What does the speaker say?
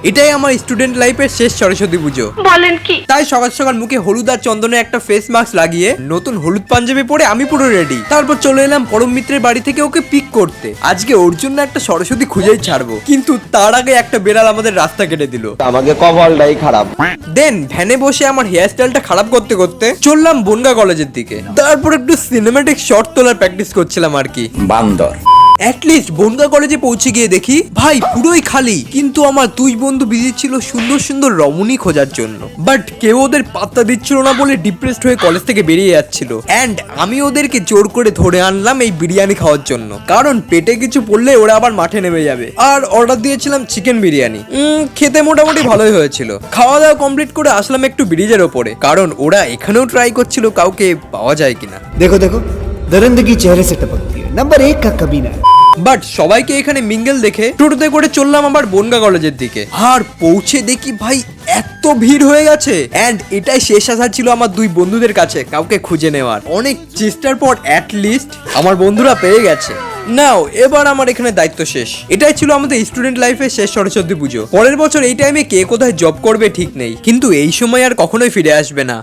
এটাই আমার স্টুডেন্ট লাইফের শেষ সরস্বতী পুজো। বলেন কি? তাই সকাল সকাল মুখে হলুদ আর চন্দনের একটা ফেস মাস্ক লাগিয়ে নতুন হলুদ পাঞ্জাবি পরে আমি পুরো রেডি। তারপর চলে এলাম পরম মিত্রের বাড়ি থেকে ওকে পিক করতে। আজকে ওর জন্য একটা সরস্বতী খুঁজেই ছাড়বো, কিন্তু তার আগে একটা বেড়াল আমাদের রাস্তা কেটে দিল। আমাকে কপালটাই খারাপ। দেন ভ্যানে বসে আমার হেয়ার স্টাইলটা খারাপ করতে করতে চললাম বনগা কলেজের দিকে। তারপর একটু সিনেম্যাটিক শট তোলার প্র্যাকটিস করছিলাম আর কি। বান্দর। অ্যাটলিস্ট বনগা কলেজে পৌঁছে গিয়ে দেখি ভাই পুরোই খালি, কিন্তু আমার দুই বন্ধু বিজি ছিল সুন্দর সুন্দর রমণী খোঁজার জন্য। বাট কেউ ওদের পাত্তা দিচ্ছিল না বলে ডিপ্রেসড হয়ে কলেজ থেকে বেরিয়ে যাচ্ছিল। অ্যান্ড আমি ওদেরকে জোর করে ধরে আনলাম এই বিরিয়ানি খাওয়ার জন্য, কারণ পেটে কিছু পড়লে ওরা আবার মাঠে নেমে যাবে। আর অর্ডার দিয়েছিলাম চিকেন বিরিয়ানি। খেতে মোটামুটি ভালোই হয়েছিল। খাওয়া দাওয়া কমপ্লিট করে আসলাম একটু ব্রিজের ওপরে, কারণ ওরা এখানেও ট্রাই করছিল কাউকে পাওয়া যায় কিনা। देखो देखो दरिंदगी चेहरे से टपकती है, नंबर 1 का कमीना है। বাট সবাইকে এখানে মিঙ্গেল দেখে টোটোতে করে চললাম আবার বনগা কলেজের দিকে। আর পৌঁছে দেখি ভাই এত ভিড় হয়ে গেছে। এন্ড এটাই শেষ আশা ছিল আমার দুই বন্ধুদের কাছে কাউকে খুঁজে নেওয়ার। অনেক চেষ্টার পর অ্যাট লিস্ট আমার বন্ধুরা পেয়ে গেছে। নাও এবার আমার এখানে দায়িত্ব শেষ। এটাই ছিল আমাদের স্টুডেন্ট লাইফের শেষ সরস্বতী পুজো। পরের বছর এই টাইমে কে কোথায় জব করবে ঠিক নেই, কিন্তু এই সময় আর কখনোই ফিরে আসবে না।